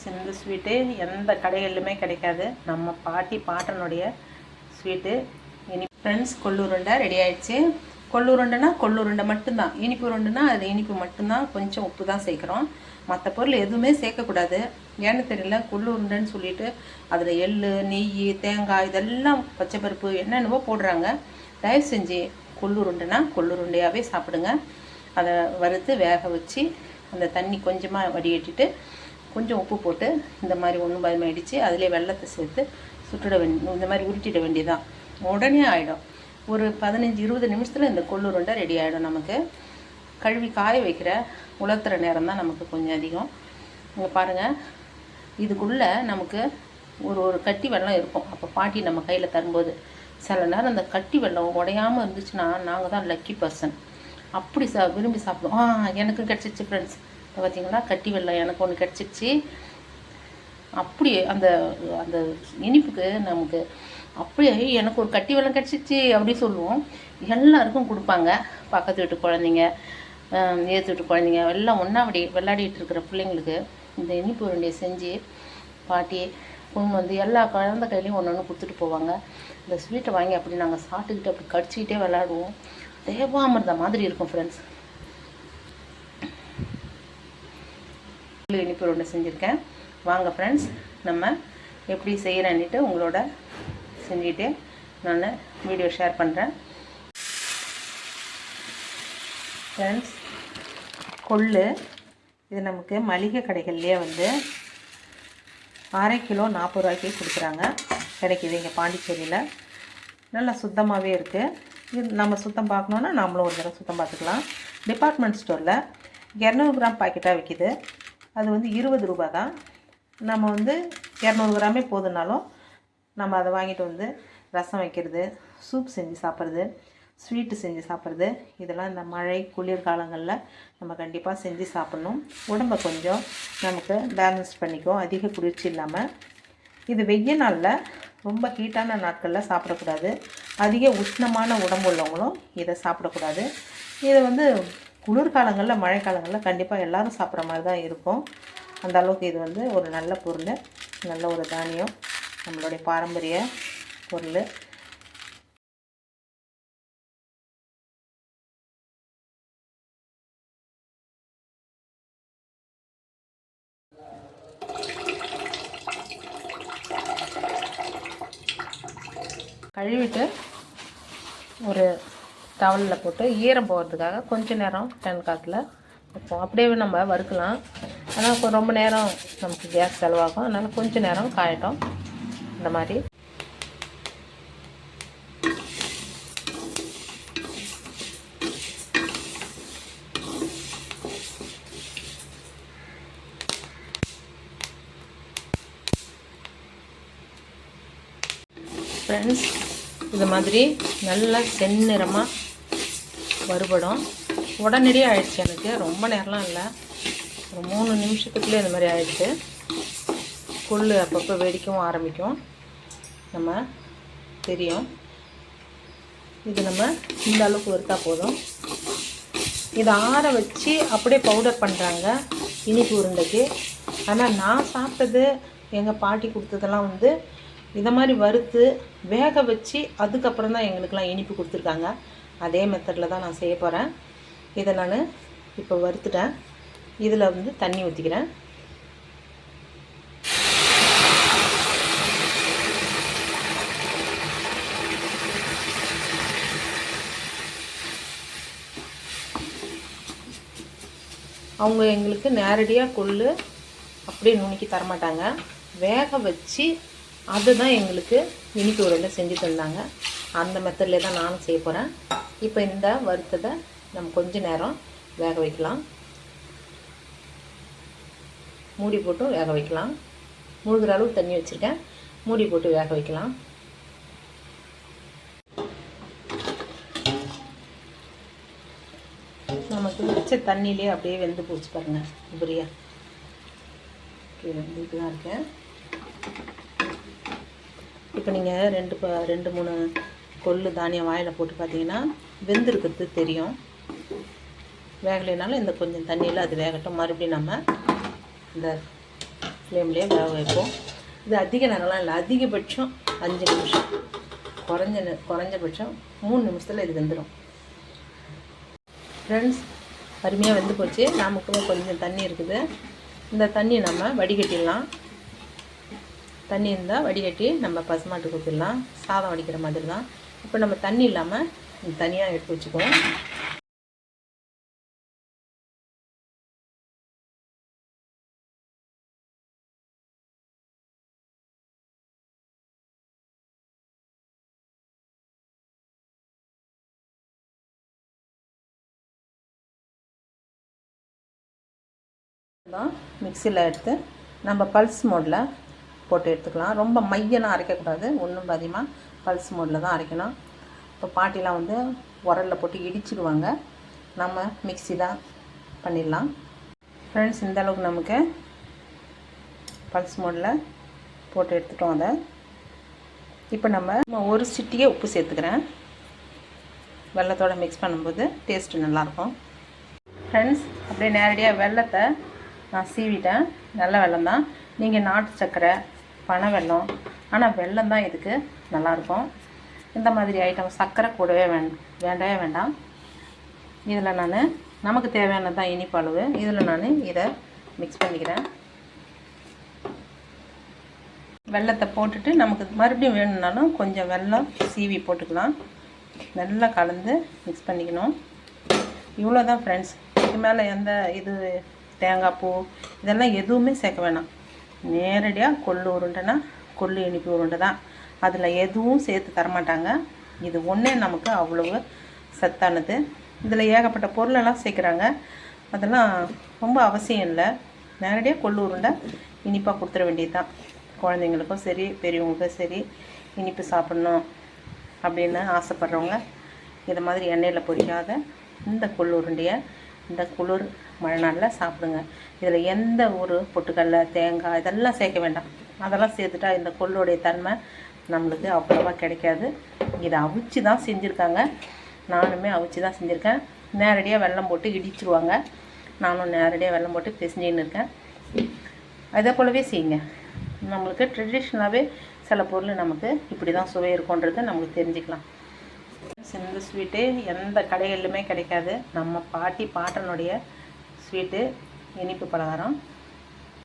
இந்த ஸ்வீட்டு எந்த கடைகளிலுமே கிடைக்காது. நம்ம பாட்டனுடைய ஸ்வீட்டு. ஃப்ரெண்ட்ஸ், கொள்ளு உருண்டை ரெடி ஆகிடுச்சு. கொள்ளு உருண்டைனா கொள்ளு உருண்டை மட்டும்தான். இனிப்பு உருண்டைனா அது இனிப்பு மட்டும்தான், கொஞ்சம் உப்பு தான் சேர்க்குறோம். மற்ற பொருள் எதுவுமே சேர்க்கக்கூடாது. ஏன்னு தெரியல, கொள்ளு உருண்டைன்னு சொல்லிட்டு அதில் எள், நெய், தேங்காய் இதெல்லாம் பச்சைப்பருப்பு என்னென்னவோ போடுறாங்க. தயவு செஞ்சு கொள்ளு உருண்டைனா கொள்ளு உருண்டையாகவே சாப்பிடுங்க. அதை வறுத்து வேக வச்சு அந்த தண்ணி கொஞ்சமாக வடிகட்டிட்டு கொஞ்சம் உப்பு போட்டு இந்த மாதிரி ஒன்று பயமாயிடுச்சு அதிலே வெள்ளத்தை சேர்த்து சுட்டுட இந்த மாதிரி உருட்டிட வேண்டியதான். உடனே ஆகிடும். ஒரு 15-20 நிமிஷத்தில் இந்த கொள்ளு உருண்டை ரெடி ஆகிடும். நமக்கு கழுவி காய வைக்கிற உலர்த்துற நேரம் தான் நமக்கு கொஞ்சம் அதிகம். இங்கே பாருங்கள், இதுக்குள்ளே நமக்கு ஒரு கட்டி வெல்லம் இருக்கும். அப்போ பாட்டி நம்ம கையில் தரும்போது சில நேரம் அந்த கட்டி வெல்லம் உடையாமல் இருந்துச்சுன்னா நாங்கள் தான் லக்கி பர்சன். அப்படி விரும்பி சாப்பிடுவோம். எனக்கும் கிடச்சிச்சு ஃப்ரெண்ட்ஸ். பார்த்தீங்களா, கட்டி வெல்லம் எனக்கு ஒன்று கிடச்சிச்சு. அப்படி அந்த அந்த இனிப்புக்கு நமக்கு அப்படியே எனக்கு ஒரு கட்டி வெல்லம் கிடச்சிச்சு அப்படி சொல்லுவோம். எல்லாருக்கும் கொடுப்பாங்க. பக்கத்து வீட்டு குழந்தைங்க, ஏற்று வீட்டு குழந்தைங்க எல்லாம் ஒன்றா விளையாடிட்டு இருக்கிற பிள்ளைங்களுக்கு இந்த இனிப்பு உருண்டையை செஞ்சு பாட்டி பொண்ணு வந்து எல்லா குழந்தை கையிலையும் ஒன்று ஒன்று கொடுத்துட்டு போவாங்க. இந்த ஸ்வீட்டை வாங்கி அப்படி நாங்கள் சாப்பிட்டுக்கிட்டு அப்படி கடிச்சிக்கிட்டே விளையாடுவோம். தேவாமிர்தம் மாதிரி இருக்கும் ஃப்ரெண்ட்ஸ். இனிப்பு உருண்டை செஞ்சுருக்கேன். வாங்க ஃப்ரெண்ட்ஸ், நம்ம எப்படி செய்கிறேன்னுட்டு உங்களோட செஞ்சுக்கிட்டே நான் வீடியோ ஷேர் பண்ணுறேன். ஃப்ரெண்ட்ஸ், கொள்ளு இது நமக்கு மளிகை கடைகள்லேயே வந்து அரை கிலோ 40 ரூபாய்க்கு கொடுக்குறாங்க. கிடைக்கிது இங்கே பாண்டிச்சேரியில். நல்லா சுத்தமாகவே இருக்குது. இது நம்ம சுத்தம் பார்க்கணுன்னா நம்மளும் ஒரு தடவை சுத்தம் பார்த்துக்கலாம். டிபார்ட்மெண்ட் ஸ்டோரில் 200 கிராம் பாக்கெட்டாக விற்கிது. அது வந்து 20 ரூபா தான். நம்ம வந்து 200 கிராமே போதுனாலும் நம்ம அதை வாங்கிட்டு வந்து ரசம் வைக்கிறது, சூப் செஞ்சு சாப்பிட்றது, ஸ்வீட்டு செஞ்சு சாப்பிட்றது, இதெல்லாம் இந்த மழை குளிர் காலங்களில் நம்ம கண்டிப்பாக செஞ்சு சாப்பிட்ணும். உடம்பை கொஞ்சம் நமக்கு பேலன்ஸ் பண்ணிக்கும், அதிக குளிர்ச்சி இல்லாமல். இது வெய்ய நாளில் ரொம்ப ஹீட்டான நாட்களில் சாப்பிடக்கூடாது. அதிக உஷ்ணமான உடம்பு உள்ளவங்களும் இதை சாப்பிடக்கூடாது. இதை வந்து குளிர்காலங்களில் மழைக்காலங்களில் கண்டிப்பாக எல்லோரும் சாப்பிட்ற மாதிரி தான் இருக்கும். அந்த அளவுக்கு இது வந்து ஒரு நல்ல பொருள், நல்ல ஒரு தானியம், நம்மளுடைய பாரம்பரிய பொருள். கழுவிட்டு ஒரு டவலில் போட்டு ஈரம் போகிறதுக்காக கொஞ்சம் நேரம் ஃபேன் காற்றுல வைப்போம். அப்படியே நம்ம வறுக்கலாம். ஆனால் ரொம்ப நேரம் நமக்கு கேஸ் செலவாகும். அதனால் கொஞ்சம் நேரம் காயட்டும். இந்த மாதிரி ஃப்ரெண்ட்ஸ், இது மாதிரி நல்லா செந்நிறமாக வறுபடும். உடனடியாக ஆயிடுச்சு. எனக்கு ரொம்ப நேரம்லாம் இல்லை, ஒரு 3 நிமிஷத்துக்குள்ளே இந்த மாதிரி ஆயிடுச்சு. கொள்ளு அப்பப்போ வெடிக்கவும் ஆரம்பிக்கும், நம்ம தெரியும். இது நம்ம இந்த அளவுக்கு வறுத்தா போதும். இதை ஆற வச்சு அப்படியே பவுடர் பண்ணுறாங்க இனிப்பு உருண்டைக்கு. ஆனால் நான் சாப்பிட்டது, எங்கள் பாட்டி கொடுத்ததெல்லாம் வந்து இதை மாதிரி வறுத்து வேக வச்சு அதுக்கப்புறம் தான் எங்களுக்கெல்லாம் இனிப்பு கொடுத்துருக்காங்க. அதே மெத்தடில் தான் நான் செய்ய போகிறேன். இதை நான் இப்போ வறுத்துட்டேன். இதில் வந்து தண்ணி ஊற்றிக்கிறேன். அவங்க எங்களுக்கு நேரடியாக கொள்ளு அப்படியே நுணுக்கி தரமாட்டாங்க, வேக வச்சு அதுதான் எங்களுக்கு இனிப்பு உருண்டை செஞ்சு தந்தாங்க. அந்த மெத்தட்லேயே தான் நானும் செய்ய போகிறேன். இப்போ இந்த வறுத்ததை நம்ம கொஞ்ச நேரம் வேக வைக்கலாம். மூடி போட்டு வேக வைக்கலாம். முழுகிற அளவு தண்ணி வச்சுருக்கேன். மூடி போட்டு வேக வைக்கலாம். நமக்கு வச்ச தண்ணியிலே அப்படியே வெந்து போச்சு பாருங்கள். உபரியா வெந்துட்டு தான் இருக்கேன். இப்போ நீங்கள் 2-3 கொள்ளு தானியம் வாயில் போட்டு பார்த்தீங்கன்னா வெந்திருக்கிறது தெரியும். வேகலைனாலும் இந்த கொஞ்சம் தண்ணியில் அது வேகட்டும். மறுபடியும் நம்ம இந்த ஃப்ளேம்லேயே வேக வைப்போம். இது அதிக நேரம்லாம் இல்லை, அதிகபட்சம் 5 நிமிஷம், குறைஞ்சபட்சம் 3 நிமிஷத்தில் இது வெந்துடும். ஃப்ரெண்ட்ஸ், அருமையாக வெந்து போச்சு. நமக்கு கொஞ்சம் தண்ணி இருக்குது. இந்த தண்ணியை நம்ம வடிகட்டிடலாம். தண்ணி இருந்தால் வடிகட்டி நம்ம பசுமாட்டுக்கு ஊற்றிடலாம். சாதம் வடிக்கிற மாதிரி தான். இப்போ நம்ம தண்ணி இல்லாமல் தனியாக எடுத்து வச்சுக்குவோம். மிக்சியில் எடுத்து நம்ம பல்ஸ் மோடில் போட்டு எடுத்துக்கலாம். ரொம்ப மையெல்லாம் அரைக்கக்கூடாது, ஒன்றும் அதிகமாக பல்ஸ் மோடில் தான் அரைக்கணும். இப்போ பாட்டிலாம் வந்து உரலில் போட்டு இடிச்சிடுவாங்க, நம்ம மிக்சி தான் பண்ணிடலாம். ஃப்ரெண்ட்ஸ், இந்த அளவுக்கு நமக்கு பல்ஸ் மோடில் போட்டு எடுத்துட்டோம். அதை இப்போ நம்ம ஒரு சிட்டியே உப்பு சேர்த்துக்கிறேன். வெல்லத்தோடு மிக்ஸ் பண்ணும்போது டேஸ்ட்டு நல்லாயிருக்கும். ஃப்ரெண்ட்ஸ், அப்படியே நேரடியாக வெல்லத்தை நான் சீவிட்டேன். நல்ல வெல்லம் தான். நீங்கள் நாட்டு சர்க்கரை, பனை வெல்லம், ஆனால் வெல்லம் தான் இதுக்கு நல்லாயிருக்கும். இந்த மாதிரி ஐட்டம் சர்க்கரை கூடவே வேண்டவே வேண்டாம். இதில் நமக்கு தேவையானது தான் இனிப்பு அளவு. இதில் நான் இதை மிக்ஸ் பண்ணிக்கிறேன். வெல்லத்தை போட்டுட்டு நமக்கு மறுபடியும் வேணும்னாலும் கொஞ்சம் வெல்லம் சீவி போட்டுக்கலாம். நல்லா கலந்து மிக்ஸ் பண்ணிக்கணும். இவ்வளோ தான் ஃப்ரெண்ட்ஸ். இதுக்கு மேலே எந்த தேங்காய் பூ இதெல்லாம் எதுவுமே சேர்க்க வேணாம். நேரடியாக கொள்ளு உருண்டைனா கொள்ளு இனிப்பு உருண்டை தான். அதில் எதுவும் சேர்த்து தரமாட்டாங்க. இது ஒன்றே நமக்கு அவ்வளவு சத்தானது. இதில் ஏகப்பட்ட பொருளெல்லாம் சேர்க்குறாங்க, அதெல்லாம் ரொம்ப அவசியம் இல்லை. நேரடியாக கொள்ளு உருண்டை இனிப்பாக கொடுத்துட வேண்டியது தான். குழந்தைங்களுக்கும் சரி, பெரியவங்களுக்கும் சரி, இனிப்பு சாப்பிட்ணும் அப்படின்னு ஆசைப்பட்றவங்க இதை மாதிரி எண்ணெயில் பொரிக்காத இந்த கொள்ளு உருண்டையை இந்த குளிர் மழை நாளில் சாப்பிடுங்க. இதில் எந்த ஒரு பொட்டுக்கடல, தேங்காய் இதெல்லாம் சேர்க்க வேண்டாம். அதெல்லாம் சேர்த்துட்டா இந்த கொள்ளுடைய தன்மை நம்மளுக்கு அவ்வளோவா கிடைக்காது. இதை அவிச்சு தான் செஞ்சுருக்காங்க. நானுமே அவிச்சு தான் செஞ்சுருக்கேன். நேரடியாக வெல்லம் போட்டு இடிச்சிருவாங்க. நானும் நேரடியாக வெல்லம் போட்டு பிசைஞ்சின்னு இருக்கேன். அதே போலவே செய்யுங்க. நம்மளுக்கு ட்ரெடிஷ்னலாகவே சில பொருள் நமக்கு இப்படி தான் சுவை இருக்குன்றது நமக்கு தெரிஞ்சுக்கலாம். இந்த ஸ்வீட்டு எந்த கடைகளிலுமே கிடைக்காது. நம்ம பாட்டனுடைய ஸ்வீட்டு இனிப்பு பலகாரம்.